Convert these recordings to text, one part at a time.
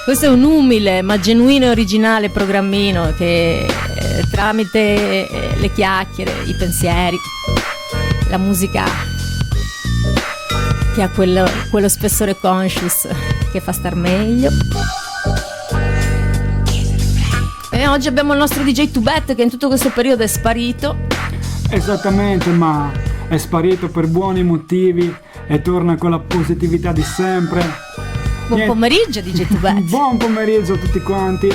Questo è un umile ma genuino e originale programmino che tramite le chiacchiere, i pensieri, la musica che ha quello spessore conscious che fa star meglio. E oggi abbiamo il nostro DJ Tubet che in tutto questo periodo è sparito. Esattamente, ma è sparito per buoni motivi e torna con la positività di sempre. Buon pomeriggio DJ Tubet. Buon pomeriggio a tutti quanti.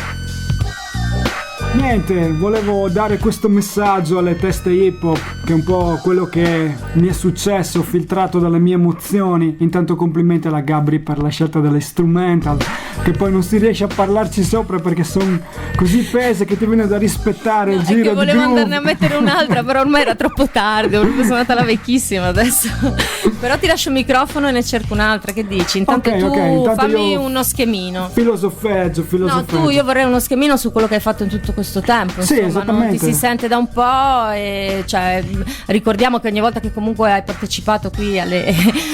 Niente, volevo dare questo messaggio alle teste hip hop, che è un po' quello che mi è successo, filtrato dalle mie emozioni. Intanto complimenti alla Gabri per la scelta dell'instrumental, che poi non si riesce a parlarci sopra perché sono così pese che ti viene da rispettare il giro di groove. Volevo andarne a mettere un'altra, però ormai era troppo tardi, ho sono andata la vecchissima adesso. Però ti lascio il microfono e ne cerco un'altra, che dici? Intanto intanto fammi uno schemino. Filosofeggio. No, io vorrei uno schemino su quello che hai fatto in tutto questo tempo. Sì, insomma, esattamente. Ti si sente da un po', e cioè, ricordiamo che ogni volta che comunque hai partecipato qui alle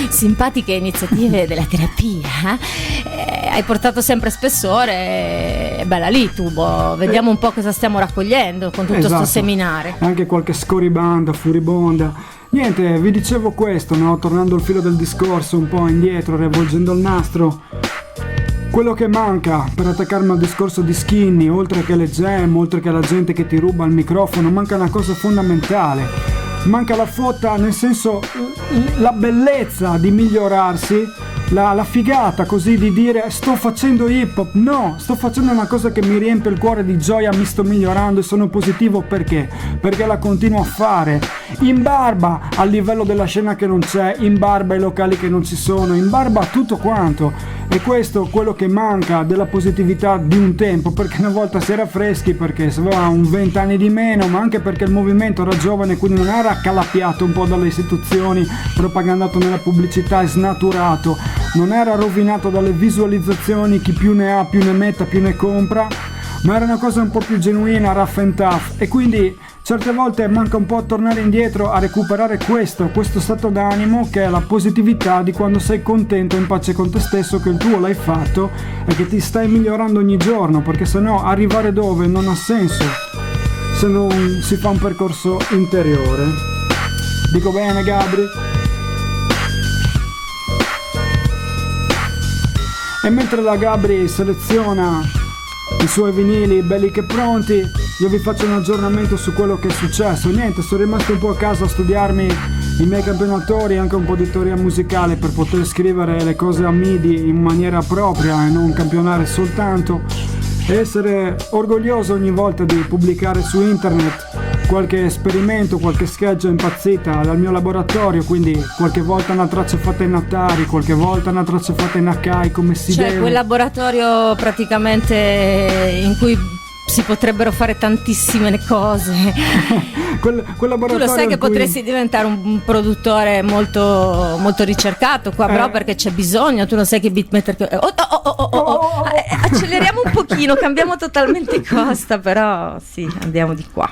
simpatiche iniziative della terapia, hai portato sempre spessore, e bella lì Tubo, vediamo un po' cosa stiamo raccogliendo con tutto sto seminare. Anche qualche scorribanda, furibonda. Niente, vi dicevo questo, no? Tornando al filo del discorso, un po' indietro, riavvolgendo il nastro. Quello che manca per attaccarmi al discorso di Skinny, oltre che le jam, oltre che la gente che ti ruba il microfono, manca una cosa fondamentale. Manca la fotta, nel senso, la bellezza di migliorarsi, la figata così di dire sto facendo hip hop. No, sto facendo una cosa che mi riempie il cuore di gioia, mi sto migliorando e sono positivo. Perché? Perché la continuo a fare in barba al livello della scena che non c'è, in barba ai locali che non ci sono, in barba a tutto quanto. E questo è quello che manca della positività di un tempo, perché una volta si era freschi, perché si aveva un 20 anni di meno, ma anche perché il movimento era giovane, quindi non era accalappiato un po' dalle istituzioni, propagandato nella pubblicità e snaturato, non era rovinato dalle visualizzazioni, chi più ne ha più ne metta più ne compra, ma era una cosa un po' più genuina, rough and tough. E quindi certe volte manca un po' tornare indietro a recuperare questo stato d'animo, che è la positività di quando sei contento, in pace con te stesso, che il tuo l'hai fatto e che ti stai migliorando ogni giorno, perché sennò arrivare dove non ha senso se non si fa un percorso interiore. Dico bene, Gabri? E mentre la Gabri seleziona i suoi vinili belli che pronti, io vi faccio un aggiornamento su quello che è successo. Niente, sono rimasto un po' a casa a studiarmi i miei campionatori, anche un po' di teoria musicale per poter scrivere le cose a MIDI in maniera propria e non campionare soltanto, e essere orgoglioso ogni volta di pubblicare su internet qualche esperimento, qualche scheggia impazzita dal mio laboratorio. Quindi qualche volta una traccia fatta in Atari, qualche volta una traccia fatta in Akai, come si deve. Cioè quel laboratorio praticamente in cui si potrebbero fare tantissime cose. quel laboratorio, tu lo sai che potresti diventare un produttore molto, molto ricercato qua, però perché c'è bisogno, tu lo sai che beatmaker acceleriamo un pochino, cambiamo totalmente costa, però sì, andiamo di qua.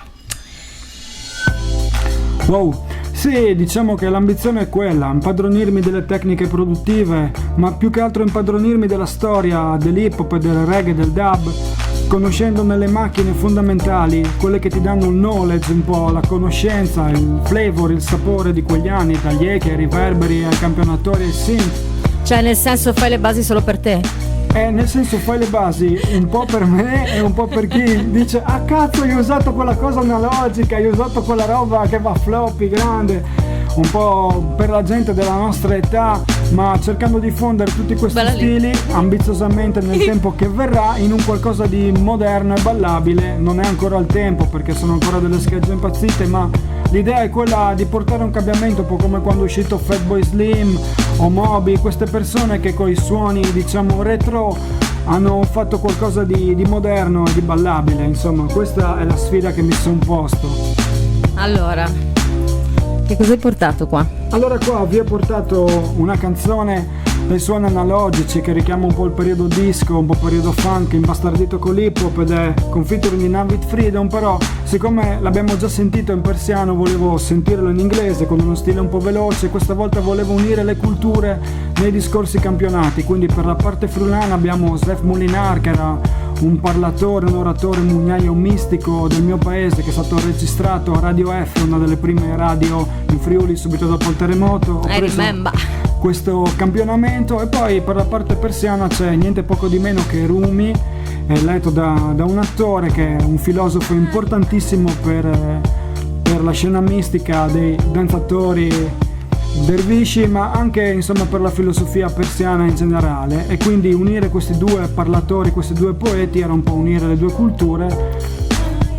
Wow, sì, diciamo che l'ambizione è quella, impadronirmi delle tecniche produttive, ma più che altro impadronirmi della storia dell'hip hop e del reggae, del dub, conoscendone le macchine fondamentali, quelle che ti danno il knowledge, un po' la conoscenza, il flavor, il sapore di quegli anni, dagli echi ai riverberi, ai campionatori, ai synth. Cioè nel senso fai le basi solo per te? Nel senso fai le basi un po' per me e un po' per chi dice ah cazzo, hai usato quella cosa analogica, hai usato quella roba che va floppy, grande, un po' per la gente della nostra età, ma cercando di fondere tutti questi stili ambiziosamente nel tempo che verrà in un qualcosa di moderno e ballabile. Non è ancora il tempo perché sono ancora delle schegge impazzite, ma l'idea è quella di portare un cambiamento, un po' come quando è uscito Fatboy Slim o Moby, queste persone che con i suoni diciamo retro hanno fatto qualcosa di moderno e di ballabile. Insomma, questa è la sfida che mi sono posto. Allora, che cosa hai portato qua? Allora qua vi ho portato una canzone dai suoni analogici che richiama un po' il periodo disco, un po' periodo funk, imbastardito con l'hip hop ed è con featuring di Navid Freedom, però siccome l'abbiamo già sentito in persiano volevo sentirlo in inglese con uno stile un po' veloce. Questa volta volevo unire le culture nei discorsi campionati, quindi per la parte friulana abbiamo Slef Mulinar, che era un parlatore, un oratore, un mugnaio mistico del mio paese, che è stato registrato a Radio F, una delle prime radio in Friuli subito dopo il terremoto. Ho preso questo campionamento. E poi per la parte persiana c'è niente poco di meno che Rumi, letto da un attore che è un filosofo importantissimo per la scena mistica dei danzatori dervisci, ma anche insomma per la filosofia persiana in generale, e quindi unire questi due parlatori, questi due poeti, era un po' unire le due culture.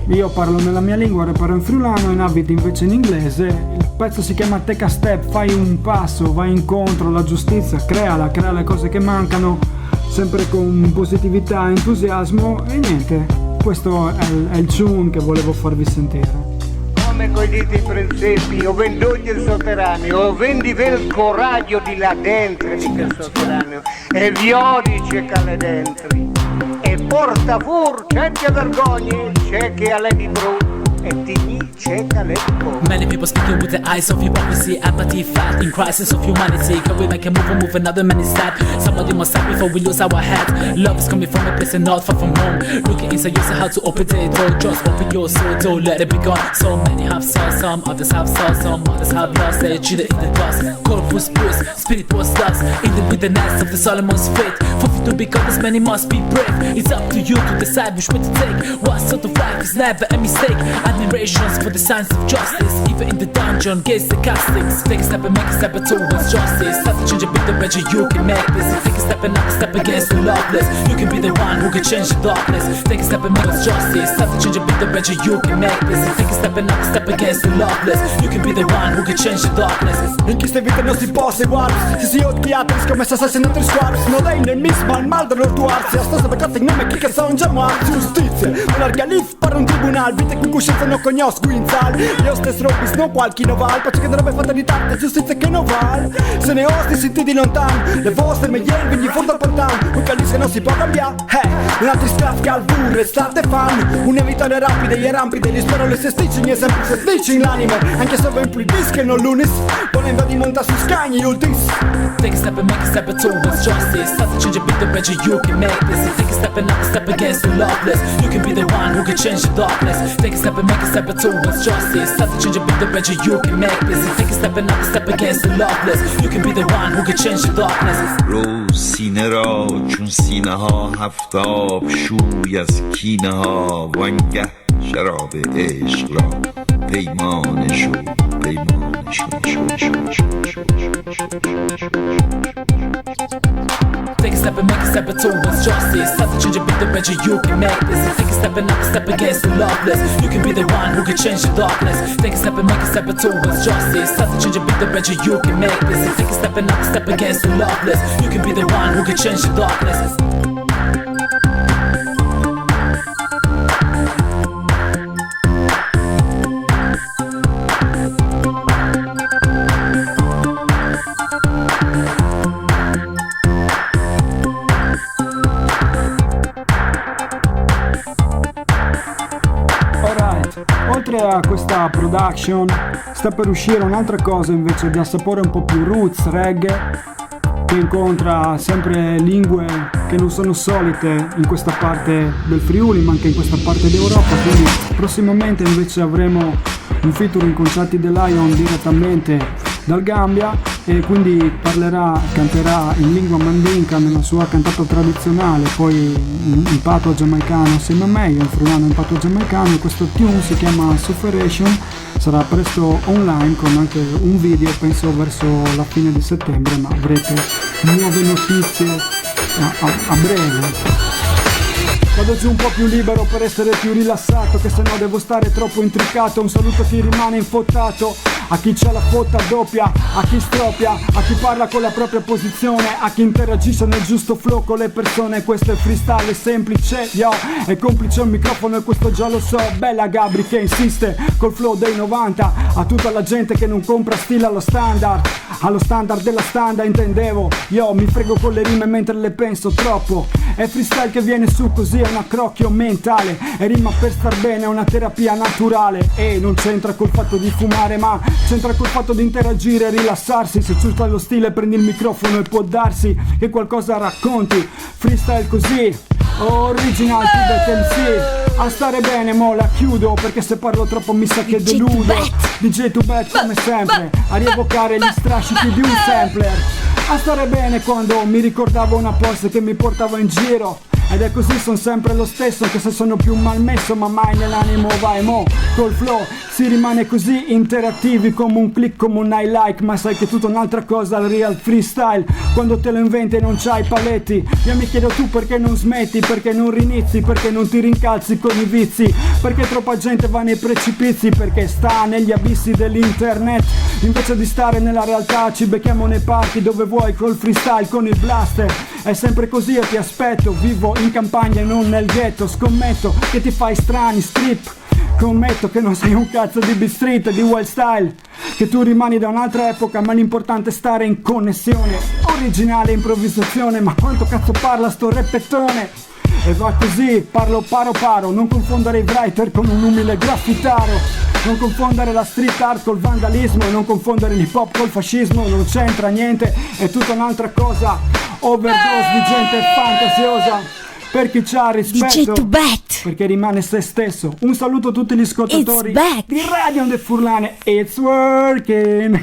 Io parlo nella mia lingua, reparo in friulano e Navid invece in inglese. Il pezzo si chiama Take a Step, fai un passo, vai incontro alla giustizia, crea le cose che mancano, sempre con positività e entusiasmo. E niente, questo è il tune che volevo farvi sentire. Come cogliete i princepi, o vendogli il sotterraneo, o vendi il coraggio di là dentro di quel sotterraneo, e viodice cale dentro, e porta fur, c'è che vergogne, c'è che alle di bru, e tigni c'è che alle di bru. Many people speaking with the eyes of hypocrisy, apathy, fat, in crisis of humanity. Can we make a move, another man is sad. Somebody must stop before we lose our head. Love is coming from a place and not far from home. Looking inside yourself, how to open it, or just open your soul, don't let it be gone. So many have saw, some others have saw, some others have lost. They cheated in the dust. Corpus bruised, spirit was lost in the wilderness of the Solomon's fate. For you to become this many must be brave. It's up to you to decide which way to take. What sort of life is never a mistake. Admirations for the signs of justice. Even in the dungeon, gaze the castings. Take a step and make a step towards justice. Start to change a bit the better you can make this. Take a step and another step against the loveless. You can be the one who can change the darkness. Take a step and make justice. Start to change a bit the better you can make this. Take a step and another step against the loveless. You can be the one who can change the darkness. In queste vite non si può seguire. Si odiate, scommessa se non trisquare. No dai nel mismo al mal dell'ortuarsi. A storia per cazzo non me chi che sono già morti. Giustizia, un argalif per un tribunal. Vite con coscienza non cognos guinzal. Io stesso robis non qualche noval. Pace che dovrebbe fatta di tante giustizia che non val. Se ne osti senti di lontano. Le vostre meglio quindi fondo al portale. Un calice non si può cambiare. Un altro scraffi al burro state fan. Un evitare rapide e rampide. Gli spero le sestici e sempre se sdici in l'anime. Anche se ben più il disco e non l'unis. Volendo di monta su scagni ultis. Take a step and make a step towards justice. Start to change a bit the better you can make this. Take a step and another step against the loveless. You can be the one who can change the darkness. Take a step and make a step towards justice. Start to change a bit the better you can make this. Take a step and another step against the loveless. You can be the one who can change the darkness. روز سینه را چون سینه ها هفتاب شوی از کینه ها وانگه شراب عشق را پیمان شو پیمان شو Take a step and make a step towards justice. Start to change a bit the better you can make this. Take a step and another step against the loveless. You can be the one who can change the darkness. Take a step and make a step towards justice. Start to change a bit the better you can make this. Take a step and another step against the loveless. You can be the one who can change the darkness. Oltre a questa production sta per uscire un'altra cosa invece di sapore un po' più roots, reggae, che incontra sempre lingue che non sono solite in questa parte del Friuli ma anche in questa parte d'Europa. Quindi prossimamente invece avremo un featuring con Chatti The Lion direttamente dal Gambia, e quindi canterà in lingua mandinka nella sua cantata tradizionale, poi in patua giamaicano assieme a me, io in friulano in patua giamaicano, e questo tune si chiama Sufferation, sarà presto online con anche un video, penso verso la fine di settembre, ma avrete nuove notizie a breve. Vado giù un po' più libero per essere più rilassato, che sennò devo stare troppo intricato. Un saluto a chi rimane infottato a chi c'ha la fotta doppia, a chi stropia, a chi parla con la propria posizione, a chi interagisce nel giusto flow con le persone. Questo è freestyle, è semplice, yo, è complice un microfono e questo già lo so. Bella Gabri che insiste col flow dei 90, a tutta la gente che non compra stile allo standard della standa intendevo. Yo, mi frego con le rime mentre le penso troppo. È freestyle che viene su così, è un accrocchio mentale, e rima per star bene, è una terapia naturale. E non c'entra col fatto di fumare, ma c'entra col fatto di interagire e rilassarsi. Se tu stai lo stile prendi il microfono e può darsi che qualcosa racconti. Freestyle così, original Tibet MC. A stare bene mo la chiudo, perché se parlo troppo mi sa che deludo. DJ Tubet come sempre a rievocare gli strascichi di un sampler. A stare bene quando mi ricordavo una pose che mi portava in giro. Ed è così, son sempre lo stesso, anche se sono più malmesso, ma mai nell'animo vai mo. Col flow si rimane così interattivi, come un click, come un I like. Ma sai che è tutta un'altra cosa il real freestyle, quando te lo inventi e non c'hai paletti. Io mi chiedo tu perché non smetti, perché non rinizi, perché non ti rincalzi con i vizi, perché troppa gente va nei precipizi, perché sta negli abissi dell'internet. Invece di stare nella realtà ci becchiamo nei parchi dove vuoi col freestyle, con il blaster. È sempre così e ti aspetto, vivo in campagna e non nel ghetto. Scommetto che ti fai strani strip, scommetto che non sei un cazzo di beat street, di wild style, che tu rimani da un'altra epoca, ma l'importante è stare in connessione. Originale improvvisazione, ma quanto cazzo parla sto reppettone. E va così, parlo paro, non confondere i writer con un umile graffitaro. Non confondere la street art col vandalismo, non confondere l'hip hop col fascismo, non c'entra niente, è tutta un'altra cosa. Overdose di gente fantasiosa, per chi c'ha rispetto, DJ Tubet, perché rimane se stesso. Un saluto a tutti gli ascoltatori di Radio Onde Furlane. It's working.